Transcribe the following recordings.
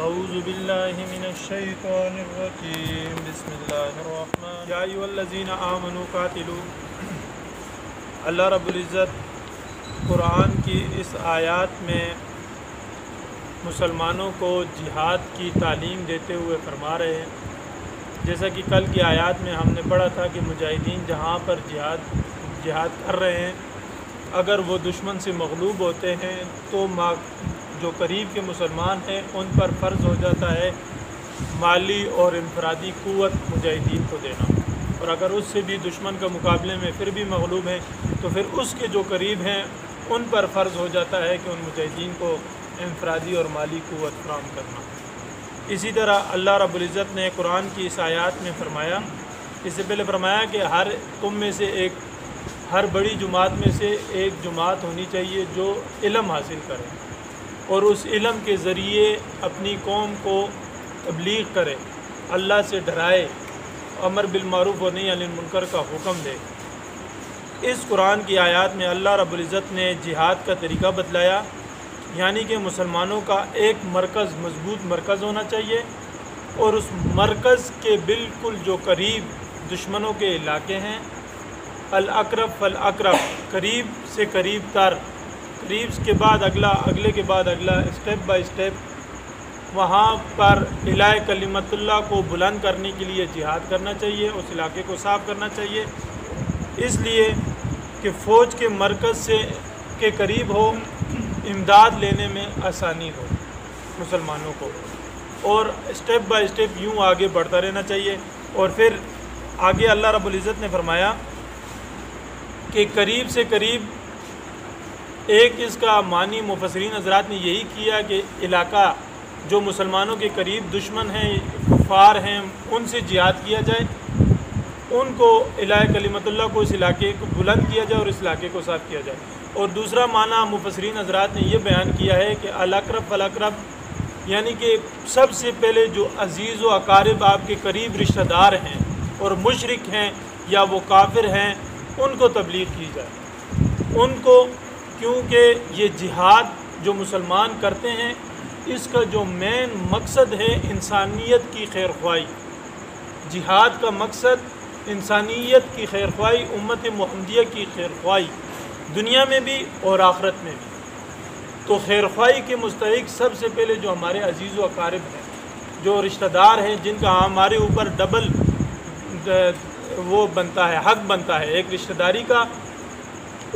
اعوذ باللہ من الشیطان الرجیم بسم اللہ الرحمن یا ایھا الذین آمنوا قاتلوا۔ اللہ رب العزت قرآن کی اس آیات میں مسلمانوں کو جہاد کی تعلیم دیتے ہوئے فرما رہے ہیں، جیسا کہ کل کی آیات میں ہم نے پڑھا تھا کہ مجاہدین جہاں پر جہاد کر رہے ہیں، اگر وہ دشمن سے مغلوب ہوتے ہیں تو جو قریب کے مسلمان ہیں ان پر فرض ہو جاتا ہے مالی اور انفرادی قوت مجاہدین کو دینا، اور اگر اس سے بھی دشمن کا مقابلے میں پھر بھی مغلوب ہیں تو پھر اس کے جو قریب ہیں ان پر فرض ہو جاتا ہے کہ ان مجاہدین کو انفرادی اور مالی قوت فراہم کرنا۔ اسی طرح اللہ رب العزت نے قرآن کی اس آیات میں فرمایا، اس سے پہلے فرمایا کہ ہر بڑی جماعت میں سے ایک جماعت ہونی چاہیے جو علم حاصل کرے اور اس علم کے ذریعے اپنی قوم کو تبلیغ کرے، اللہ سے ڈرائے، امر بالمعروف و نہی عن المنکر کا حکم دے۔ اس قرآن کی آیات میں اللہ رب العزت نے جہاد کا طریقہ بتلایا، یعنی کہ مسلمانوں کا ایک مرکز، مضبوط مرکز ہونا چاہیے، اور اس مرکز کے بالکل جو قریب دشمنوں کے علاقے ہیں، الاقرب فالاقرب، قریب سے قریب تر، قریب کے بعد اگلا، اگلے کے بعد اگلا، اسٹیپ بائی اسٹیپ وہاں پر الہ کلمت اللہ کو بلند کرنے کے لیے جہاد کرنا چاہیے، اس علاقے کو صاف کرنا چاہیے، اس لیے کہ فوج کے مرکز کے قریب ہو، امداد لینے میں آسانی ہو مسلمانوں کو، اور اسٹیپ بائی اسٹیپ یوں آگے بڑھتا رہنا چاہیے۔ اور پھر آگے اللہ رب العزت نے فرمایا کہ قریب سے قریب، ایک اس کا معنی مفسرین حضرات نے یہی کیا کہ علاقہ جو مسلمانوں کے قریب دشمن ہیں، کفار ہیں، ان سے جہاد کیا جائے، ان کو الہ کلمت اللہ کو، اس علاقے کو بلند کیا جائے اور اس علاقے کو صاف کیا جائے۔ اور دوسرا معنی مفسرین حضرات نے یہ بیان کیا ہے کہ الاقرب فالاقرب، یعنی کہ سب سے پہلے جو عزیز و اقارب آپ کے قریب رشتہ دار ہیں اور مشرک ہیں یا وہ کافر ہیں، ان کو تبلیغ کی جائے، ان کو، کیونکہ یہ جہاد جو مسلمان کرتے ہیں اس کا جو مین مقصد ہے انسانیت کی خیر خواہی۔ جہاد کا مقصد انسانیت کی خیر خواہی، امت محمدیہ کی خیر خواہی، دنیا میں بھی اور آخرت میں بھی۔ تو خیر خواہی کے مستحق سب سے پہلے جو ہمارے عزیز و اقارب ہیں، جو رشتہ دار ہیں، جن کا ہمارے اوپر ڈبل وہ بنتا ہے، حق بنتا ہے ایک رشتہ داری کا،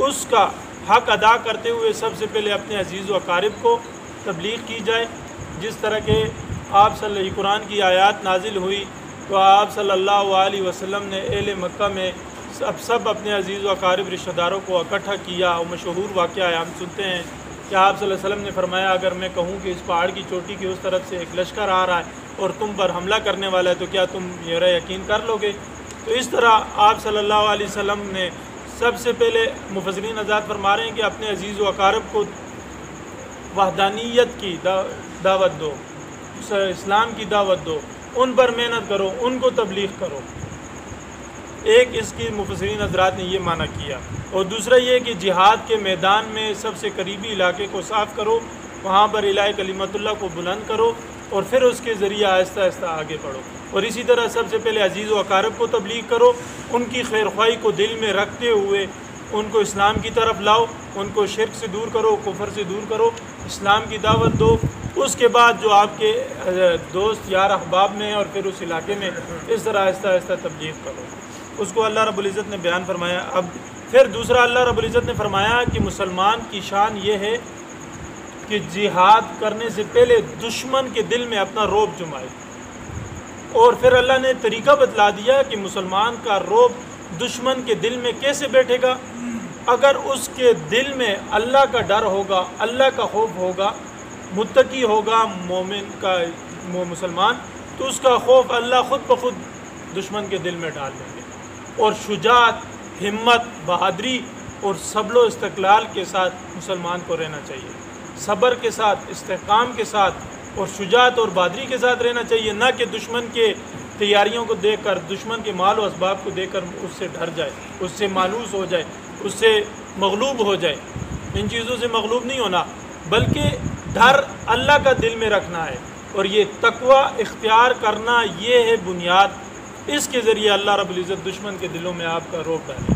اس کا حق ادا کرتے ہوئے سب سے پہلے اپنے عزیز و اقارب کو تبلیغ کی جائے۔ جس طرح کہ قرآن کی آیات نازل ہوئی تو آپ صلی اللہ علیہ وسلم نے اہل مکہ میں سب اپنے عزیز و اقارب رشتہ داروں کو اکٹھا کیا، اور مشہور واقعہ ہے، ہم سنتے ہیں کہ آپ صلی اللہ علیہ وسلم نے فرمایا، اگر میں کہوں کہ اس پہاڑ کی چوٹی کی اس طرف سے ایک لشکر آ رہا ہے اور تم پر حملہ کرنے والا ہے تو کیا تم میرا یقین کر لو گے؟ تو اس طرح آپ صلی اللہ علیہ وسلم نے سب سے پہلے، مفسرین حضرات فرما رہے ہیں کہ اپنے عزیز و اقارب کو وحدانیت کی دعوت دو، اسلام کی دعوت دو، ان پر محنت کرو، ان کو تبلیغ کرو۔ ایک اس کی مفسرین حضرات نے یہ معنی کیا، اور دوسرا یہ کہ جہاد کے میدان میں سب سے قریبی علاقے کو صاف کرو، وہاں پر الہ کلمت اللہ کو بلند کرو، اور پھر اس کے ذریعے آہستہ آہستہ آگے بڑھو۔ اور اسی طرح سب سے پہلے عزیز و اقارب کو تبلیغ کرو، ان کی خیر خواہی کو دل میں رکھتے ہوئے ان کو اسلام کی طرف لاؤ، ان کو شرک سے دور کرو، کفر سے دور کرو، اسلام کی دعوت دو۔ اس کے بعد جو آپ کے دوست یار احباب میں ہیں اور پھر اس علاقے میں اس طرح آہستہ آہستہ تبلیغ کرو، اس کو اللہ رب العزت نے بیان فرمایا۔ اب پھر دوسرا اللہ رب العزت نے فرمایا کہ مسلمان کی شان یہ ہے کہ جہاد کرنے سے پہلے دشمن کے دل میں اپنا رعب جمائے، اور پھر اللہ نے طریقہ بتلا دیا کہ مسلمان کا رعب دشمن کے دل میں کیسے بیٹھے گا۔ اگر اس کے دل میں اللہ کا ڈر ہوگا، اللہ کا خوف ہوگا، متقی ہوگا مومن کا مسلمان، تو اس کا خوف اللہ خود بخود دشمن کے دل میں ڈال دیں گے، اور شجاعت، ہمت، بہادری اور صبر و استقلال کے ساتھ مسلمان کو رہنا چاہیے، صبر کے ساتھ، استحکام کے ساتھ اور شجاعت اور بہادری کے ساتھ رہنا چاہیے، نہ کہ دشمن کے تیاریوں کو دیکھ کر، دشمن کے مال و اسباب کو دیکھ کر اس سے ڈر جائے، اس سے مانوس ہو جائے، اس سے مغلوب ہو جائے۔ ان چیزوں سے مغلوب نہیں ہونا، بلکہ ڈر اللہ کا دل میں رکھنا ہے، اور یہ تقوی اختیار کرنا یہ ہے بنیاد، اس کے ذریعے اللہ رب العزت دشمن کے دلوں میں آپ کا رعب ڈالے،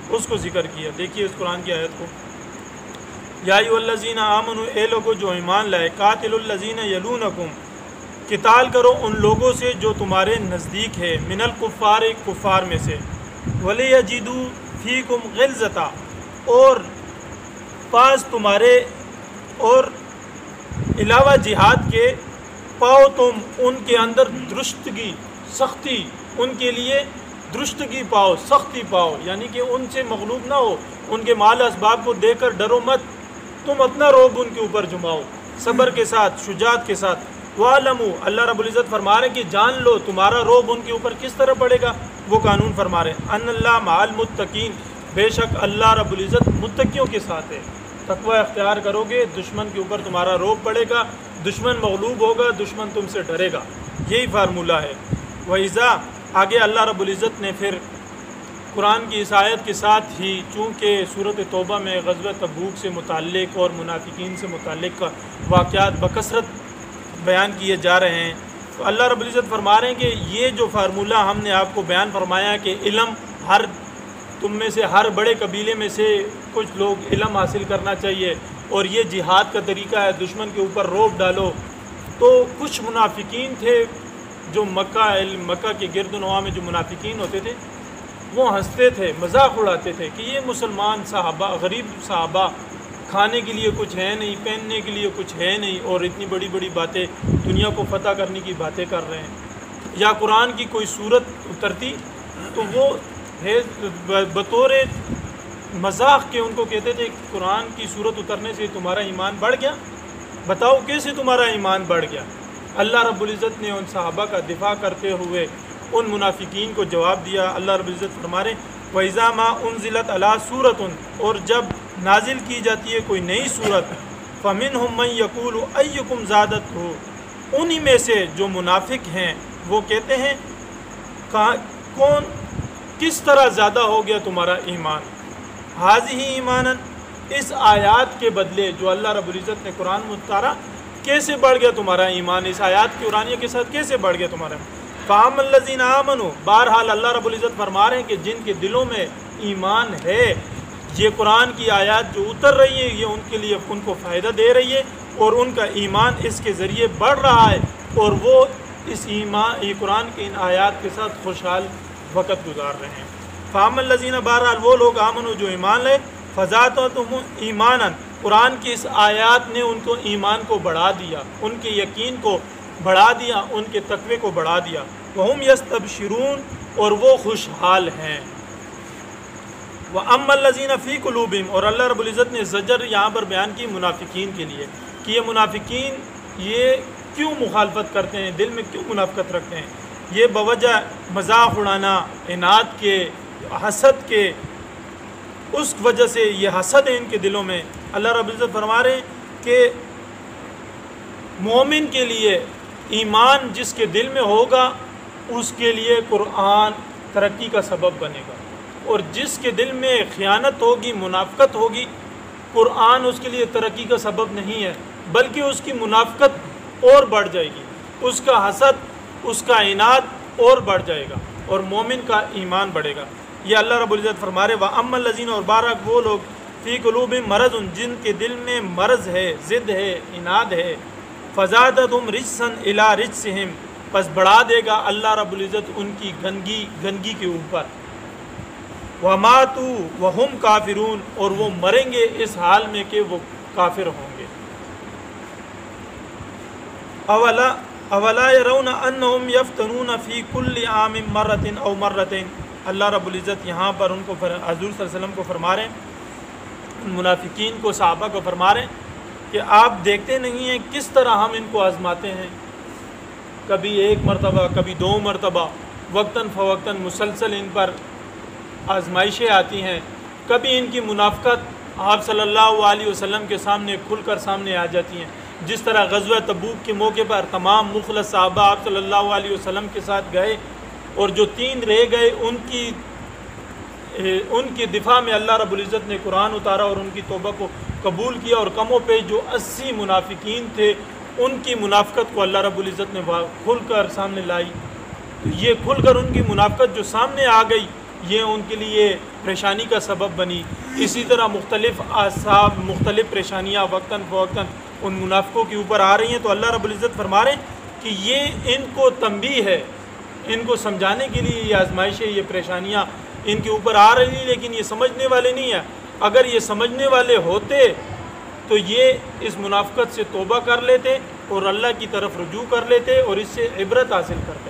اس کو ذکر کیا۔ دیکھیے اس قرآن کی آیت کو، یا ایھا الذین آمنوا، اے لوگو جو ایمان لائے، قاتلوا الذین یلونکم، قتال کرو ان لوگوں سے جو تمہارے نزدیک ہے، من الکفار، کفار میں سے، ولیجدوا فیکم غلظۃ، اور پاس تمہارے اور علاوہ جہاد کے پاؤ تم ان کے اندر درستگی، سختی، ان کے لیے درستگی پاؤ، سختی پاؤ، یعنی کہ ان سے مغلوب نہ ہو، ان کے مال اسباب کو دیکھ کر ڈرو مت، تم اپنا رعب ان کے اوپر جماؤ صبر کے ساتھ، شجاعت کے ساتھ۔ وَاعْلَمُوا، اللہ رب العزت فرما رہے ہیں کہ جان لو تمہارا رعب ان کے اوپر کس طرح پڑے گا، وہ قانون فرما رہے ہیں، ان اللہ مع المتقین، بے شک اللہ رب العزت متقیوں کے ساتھ ہے۔ تقوی اختیار کرو گے، دشمن کے اوپر تمہارا رعب پڑے گا، دشمن مغلوب ہوگا، دشمن تم سے ڈرے گا، یہی فارمولہ ہے۔ وَإِذَا، آگے اللہ رب العزت نے پھر قرآن کی اس آیت کے ساتھ ہی، چونکہ سورۃ توبہ میں غزوہ تبوک سے متعلق اور منافقین سے متعلق واقعات بکثرت بیان کیے جا رہے ہیں، تو اللہ رب العزت فرما رہے ہیں کہ یہ جو فارمولہ ہم نے آپ کو بیان فرمایا کہ علم، ہر تم میں سے ہر بڑے قبیلے میں سے کچھ لوگ علم حاصل کرنا چاہیے، اور یہ جہاد کا طریقہ ہے، دشمن کے اوپر رعب ڈالو، تو کچھ منافقین تھے جو مکہ کے گرد و نواح میں جو منافقین ہوتے تھے، وہ ہنستے تھے، مذاق اڑاتے تھے کہ یہ مسلمان صحابہ، غریب صحابہ، کھانے کے لیے کچھ ہے نہیں، پہننے کے لیے کچھ ہے نہیں، اور اتنی بڑی بڑی باتیں، دنیا کو فتح کرنے کی باتیں کر رہے ہیں۔ یا قرآن کی کوئی صورت اترتی تو وہ بطور مذاق کے ان کو کہتے تھے قرآن کی صورت اترنے سے تمہارا ایمان بڑھ گیا، بتاؤ کیسے تمہارا ایمان بڑھ گیا۔ اللہ رب العزت نے ان صحابہ کا دفاع کرتے ہوئے ان منافقین کو جواب دیا۔ اللہ رب العزت فرما رہے ہیں، وَإِذَا مَا أُنزِلَتْ عَلَىٰ سُورَةٌ، اور جب نازل کی جاتی ہے کوئی نئی صورت، فَمِنْهُمْ مَنْ يَقُولُ أَيُّكُمْ زَادَتْهُ، انہی میں سے جو منافق ہیں وہ کہتے ہیں کون کس طرح زیادہ ہو گیا تمہارا ایمان، حاضی ایماناً، اس آیات کے بدلے جو اللہ رب العزت نے قرآن میں اتارا، کیسے بڑھ گیا تمہارا ایمان، اس آیات کی قرآنیہ کے ساتھ کیسے بڑھ گیا تمہارا ایمان۔ فَأَمَّا الَّذِينَ آمَنُوا، بہرحال اللہ رب العزت فرما رہے ہیں کہ جن کے دلوں میں ایمان ہے، یہ قرآن کی آیات جو اتر رہی ہے یہ ان کے لیے ان کو فائدہ دے رہی ہے، اور ان کا ایمان اس کے ذریعے بڑھ رہا ہے، اور وہ اس ایمان، یہ قرآن کی ان آیات کے ساتھ خوشحال وقت گزار رہے ہیں۔ فَأَمَّا الَّذِينَ، بہرحال وہ لوگ آمنوا جو ایمان لے، فَزَادَتْهُمْ ایمانًا، قرآن کی اس آیات نے ان کو ایمان کو بڑھا دیا، ان کے یقین کو بڑھا دیا، ان کے تقوی کو بڑھا دیا۔ وَهُمْ يَسْتَبْشِرُونَ، اور وہ خوشحال ہیں۔ وَأَمَّا الَّذِينَ فِي قُلُوبِهِمْ، اور اللہ رب العزت نے زجر یہاں پر بیان کی منافقین کے لیے کہ یہ منافقین یہ کیوں مخالفت کرتے ہیں، دل میں کیوں منافقت رکھتے ہیں، یہ بوجہ مذاق اڑانا، عناد کے، حسد کے، اس وجہ سے یہ حسد ہے ان کے دلوں میں۔ اللہ رب العزت فرما رہے ہیں کہ مومن کے لیے ایمان جس کے دل میں ہوگا اس کے لیے قرآن ترقی کا سبب بنے گا، اور جس کے دل میں خیانت ہوگی، منافقت ہوگی، قرآن اس کے لیے ترقی کا سبب نہیں ہے، بلکہ اس کی منافقت اور بڑھ جائے گی، اس کا حسد، اس کا عناد اور بڑھ جائے گا، اور مومن کا ایمان بڑھے گا۔ یہ اللہ رب العزت فرما رہے وَأَمَّا الَّذِينَ، اور بارک وہ لوگ فی قلوبہم مرض، جن کے دل میں مرض ہے، ضد ہے، عناد ہے، فزادتہم رجسا الی رجسہم، پس بڑھا دے گا اللہ رب العزت ان کی گندگی کے اوپر، وَمَاتُوا وَهُمْ کافرون، اور وہ مریں گے اس حال میں کہ وہ کافر ہوں گے۔ اولا يرون انہم یفتنون فی کل عام مرۃ او مرتین، اللہ رب العزت یہاں پر ان کو حضور صلی اللہ علیہ وسلم کو فرما رہے ہیں، منافقین کو، صحابہ کو فرما رہے ہیں کہ آپ دیکھتے نہیں ہیں کس طرح ہم ان کو آزماتے ہیں، کبھی ایک مرتبہ، کبھی دو مرتبہ، وقتاً فوقتاً مسلسل ان پر آزمائشیں آتی ہیں، کبھی ان کی منافقت آپ صلی اللہ علیہ وسلم کے سامنے کھل کر سامنے آ جاتی ہیں، جس طرح غزوہ تبوک کے موقع پر تمام مخلص صحابہ آپ صلی اللہ علیہ وسلم کے ساتھ گئے، اور جو 3 رہ گئے ان کی دفاع میں اللہ رب العزت نے قرآن اتارا اور ان کی توبہ کو قبول کیا، اور کم و بیش جو 80 منافقین تھے ان کی منافقت کو اللہ رب العزت نے کھل کر سامنے لائی. تو یہ کھل کر ان کی منافقت جو سامنے آ گئی یہ ان کے لیے پریشانی کا سبب بنی. اسی طرح مختلف اعصاب مختلف پریشانیاں وقتاً فوقتاً ان منافقوں کے اوپر آ رہی ہیں. تو اللہ رب العزت فرما رہے ہیں کہ یہ ان کو تنبیہ ہے، ان کو سمجھانے کے لیے یہ آزمائشیں یہ پریشانیاں ان کے اوپر آ رہی ہیں، لیکن یہ سمجھنے والے نہیں ہیں. اگر یہ سمجھنے والے ہوتے تو یہ اس منافقت سے توبہ کر لیتے اور اللہ کی طرف رجوع کر لیتے اور اس سے عبرت حاصل کرتے.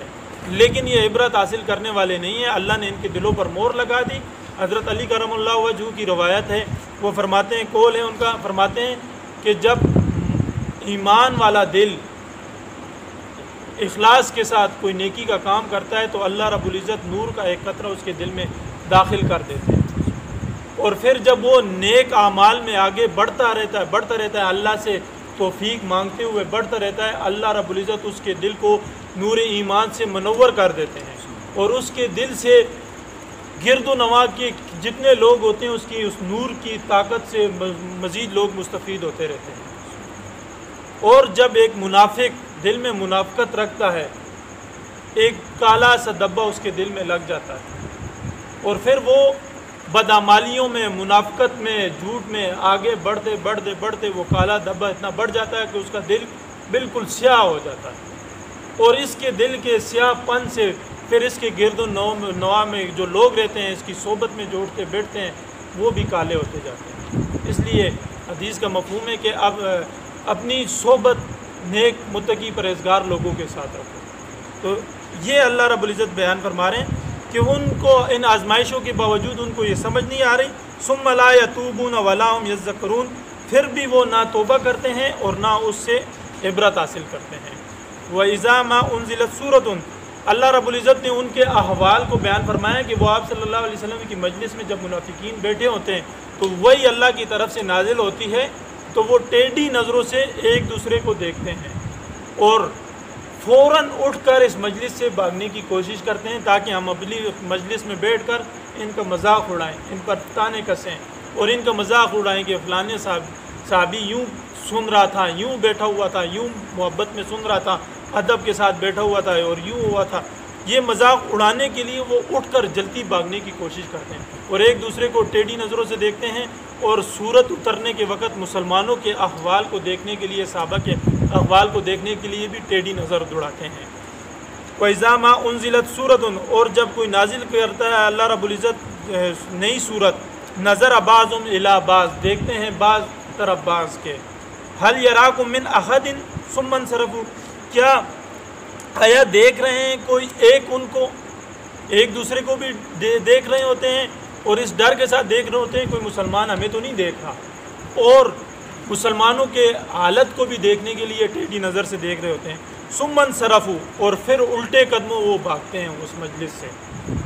لیکن یہ عبرت حاصل کرنے والے نہیں ہیں. اللہ نے ان کے دلوں پر مہر لگا دی. حضرت علی کرم اللہ وجہہ کی روایت ہے، وہ فرماتے ہیں، قول ہے ان کا، فرماتے ہیں کہ جب ایمان والا دل اخلاص کے ساتھ کوئی نیکی کا کام کرتا ہے تو اللہ رب العزت نور کا ایک قطرہ اس کے دل میں داخل کر دیتے ہیں. اور پھر جب وہ نیک اعمال میں آگے بڑھتا رہتا ہے اللہ سے توفیق مانگتے ہوئے بڑھتا رہتا ہے، اللہ رب العزت اس کے دل کو نور ایمان سے منور کر دیتے ہیں اور اس کے دل سے گرد و نواح کے جتنے لوگ ہوتے ہیں اس نور کی طاقت سے مزید لوگ مستفید ہوتے رہتے ہیں. اور جب ایک منافق دل میں منافقت رکھتا ہے، ایک کالا سا دبا اس کے دل میں لگ جاتا ہے اور پھر وہ بدعمالیوں میں منافقت میں جھوٹ میں آگے بڑھتے وہ کالا دبا اتنا بڑھ جاتا ہے کہ اس کا دل بالکل سیاہ ہو جاتا ہے. اور اس کے دل کے سیاہ پن سے پھر اس کے گرد و نواح میں جو لوگ رہتے ہیں، اس کی صحبت میں جو اٹھتے بیٹھتے ہیں، وہ بھی کالے ہوتے جاتے ہیں. اس لیے حدیث کا مفہوم ہے کہ اب اپنی صحبت نیک متقی پرہیزگار لوگوں کے ساتھ رکھو. تو یہ اللہ رب العزت بیان فرما رہے ہیں کہ ان کو ان آزمائشوں کے باوجود ان کو یہ سمجھ نہیں آ رہی. ثم لا یتوبون ولا هم یذکرون، پھر بھی وہ نہ توبہ کرتے ہیں اور نہ اس سے عبرت حاصل کرتے ہیں. وَإِذَا مَا أُنزِلَتْ سُورَةٌ، اللہ رب العزت نے ان کے احوال کو بیان فرمایا کہ وہ آپ صلی اللہ علیہ وسلم کی مجلس میں جب منافقین بیٹھے ہوتے ہیں تو وہی اللہ کی طرف سے نازل ہوتی ہے تو وہ ٹیڑھی نظروں سے ایک دوسرے کو دیکھتے ہیں اور فوراً اٹھ کر اس مجلس سے بھاگنے کی کوشش کرتے ہیں تاکہ ہم اپنی مجلس میں بیٹھ کر ان کا مذاق اڑائیں، ان پر تانے کسیں اور ان کا مذاق اڑائیں کہ فلانے صحابی یوں سن رہا تھا، یوں بیٹھا ہوا تھا، یوں محبت میں سن رہا تھا، ادب کے ساتھ بیٹھا ہوا تھا اور یوں ہوا تھا. یہ مذاق اڑانے کے لیے وہ اٹھ کر جلدی بھاگنے کی کوشش کرتے ہیں اور ایک دوسرے کو ٹیڑھی نظروں سے دیکھتے ہیں اور سورت اترنے کے وقت مسلمانوں کے احوال کو دیکھنے کے لیے، صحابہ کے احوال کو دیکھنے کے لیے بھی ٹیڑھی نظر دوڑاتے ہیں. وَإِذَا مَا أُنزِلَتْ سُورَةٌ، اور جب کوئی نازل کرتا ہے اللہ رب العزت نئی صورت، نظر بعضهم الی بعض، دیکھتے ہیں بعض طرف بعض کے. هَلْ يَرَاكُم مِّنْ أَحَدٍ ثُمَّ انصَرَفُوا، کیا آیا دیکھ رہے ہیں کوئی ایک ان کو، ایک دوسرے کو بھی دیکھ رہے ہوتے ہیں اور اس ڈر کے ساتھ دیکھ رہے ہوتے ہیں کوئی مسلمان ہمیں تو نہیں دیکھ رہا، اور مسلمانوں کے حالت کو بھی دیکھنے کے لیے ٹیڑھی نظر سے دیکھ رہے ہوتے ہیں. ثم انصرفوا، اور پھر الٹے قدموں وہ بھاگتے ہیں اس مجلس سے.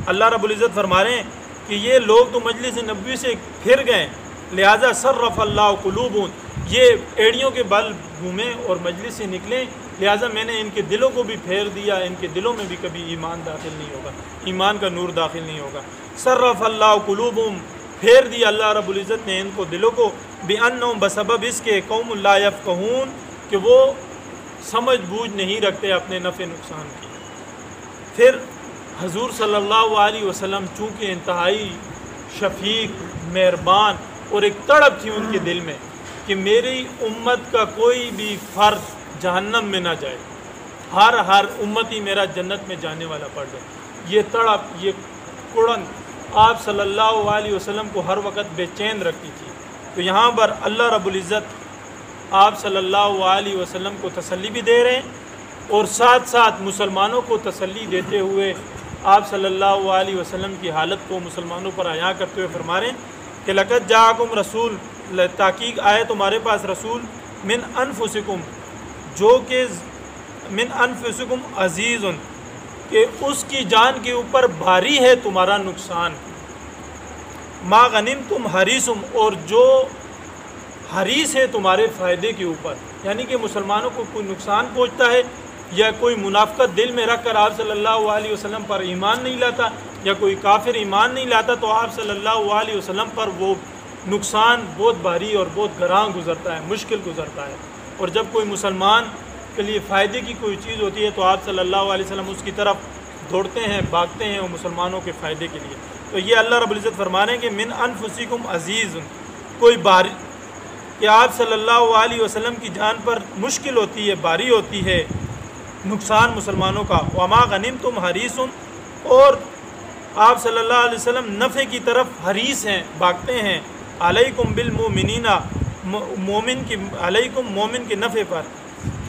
اللہ رب العزت فرما رہے ہیں کہ یہ لوگ تو مجلس نبوی سے پھر گئے، لہٰذا صرف اللہ قلوبهم، یہ ایڑیوں کے بل گھومیں اور مجلس سے نکلیں، لہٰذا میں نے ان کے دلوں کو بھی پھیر دیا، ان کے دلوں میں بھی کبھی ایمان داخل نہیں ہوگا، ایمان کا نور داخل نہیں ہوگا. صرف اللہ قلوبهم، پھیر دیا اللہ رب العزت نے ان کو دلوں کو، بِأَنَّهُمْ، بسبب اس کے، قوم لا یفقہون، کہ وہ سمجھ بوجھ نہیں رکھتے اپنے نفع نقصان کی. پھر حضور صلی اللہ علیہ وسلم چونکہ انتہائی شفیق، مہربان اور ایک تڑپ تھی ان کے دل میں کہ میری امت کا کوئی بھی فرد جہنم میں نہ جائے، ہر امتی میرا جنت میں جانے والا پڑ جائے، یہ تڑپ، یہ کڑن آپ صلی اللہ علیہ وسلم کو ہر وقت بے چین رکھتی تھی. تو یہاں پر اللہ رب العزت آپ صلی اللہ علیہ وسلم کو تسلی بھی دے رہے ہیں اور ساتھ ساتھ مسلمانوں کو تسلی دیتے ہوئے آپ صلی اللہ علیہ وسلم کی حالت کو مسلمانوں پر عیاں کرتے ہوئے فرما رہے ہیں کہ لقد جاءکم رسول، تحقیق آئے تمہارے پاس رسول، من انفسکم، جو کہ من انفسکم عزیز، کہ اس کی جان کے اوپر بھاری ہے تمہارا نقصان، ما غنمتم حریصم، اور جو حریص ہے تمہارے فائدے کے اوپر. یعنی کہ مسلمانوں کو کوئی نقصان پہنچتا ہے یا کوئی منافقت دل میں رکھ کر آپ صلی اللہ علیہ وسلم پر ایمان نہیں لاتا یا کوئی کافر ایمان نہیں لاتا تو آپ صلی اللہ علیہ وسلم پر وہ نقصان بہت بھاری اور بہت گراں گزرتا ہے، مشکل گزرتا ہے. اور جب کوئی مسلمان کے لیے فائدے کی کوئی چیز ہوتی ہے تو آپ صلی اللہ علیہ وسلم اس کی طرف دوڑتے ہیں، بھاگتے ہیں، وہ مسلمانوں کے فائدے کے لیے۔ تو یہ اللہ رب العزت فرما رہے ہیں کہ من انفسکم عزیز، کوئی باری کہ آپ صلی اللہ علیہ وسلم کی جان پر مشکل ہوتی ہے، باری ہوتی ہے نقصان مسلمانوں کا، وما غنمتم حریص، اور آپ صلی اللہ علیہ وسلم نفع کی طرف حریص ہیں، بھاگتے ہیں، علیکم بالمؤمنین، علیکم مومن کے نفع پر،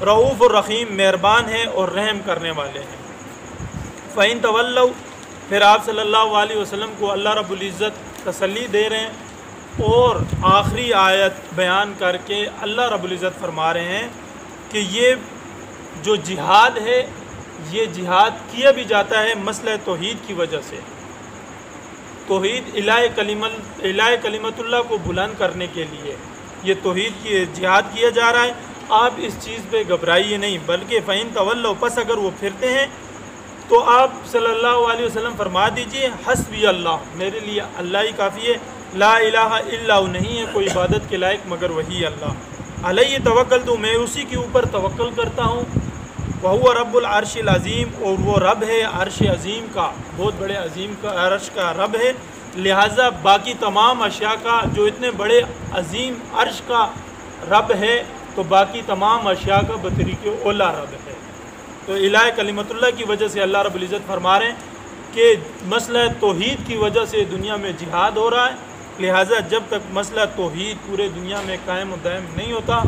رؤوف الرحیم، مہربان ہیں اور رحم کرنے والے ہیں۔ فَإِن تَوَلَّوْا، پھر آپ صلی اللہ علیہ وسلم کو اللہ رب العزت تسلی دے رہے ہیں، اور آخری آیت بیان کر کے اللہ رب العزت فرما رہے ہیں کہ یہ جو جہاد ہے، یہ جہاد کیا بھی جاتا ہے مسئلہ توحید کی وجہ سے، توحید الہ کلمت اللہ کو بلند کرنے کے لیے یہ توحید کی جہاد کیا جا رہا ہے۔ آپ اس چیز پہ گھبرائیے نہیں، بلکہ فَإِن تَوَلَّوْا، پس اگر وہ پھرتے ہیں تو آپ صلی اللہ علیہ وسلم فرما دیجئے حسبی اللہ، میرے لیے اللہ ہی کافی ہے، لا الہ الا ہو، نہیں ہے کوئی عبادت کے لائق مگر وہی اللہ، علیہ توکلت، میں اسی کے اوپر توکل کرتا ہوں، وہو رب العرش العظیم، اور وہ رب ہے عرش عظیم کا، بہت بڑے عظیم کا عرش کا رب ہے، لہٰذا باقی تمام اشیاء کا جو اتنے بڑے عظیم عرش کا رب ہے تو باقی تمام اشیاء کا بطریق اولا رب ہے۔ تو الہ کلمت اللہ کی وجہ سے اللہ رب العزت فرما رہے ہیں کہ مسئلہ توحید کی وجہ سے دنیا میں جہاد ہو رہا ہے، لہٰذا جب تک مسئلہ توحید پورے دنیا میں قائم و دائم نہیں ہوتا،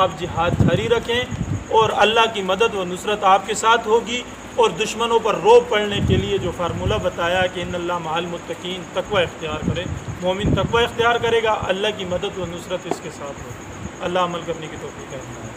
آپ جہاد جاری رکھیں، اور اللہ کی مدد و نصرت آپ کے ساتھ ہوگی، اور دشمنوں پر روب پڑنے کے لیے جو فارمولہ بتایا کہ ان اللہ مع المتقین، تقوی اختیار کرے، مومن تقوی اختیار کرے گا، اللہ کی مدد و نصرت اس کے ساتھ ہوگی۔ اللہ عمل کرنے کی توفیق ہے۔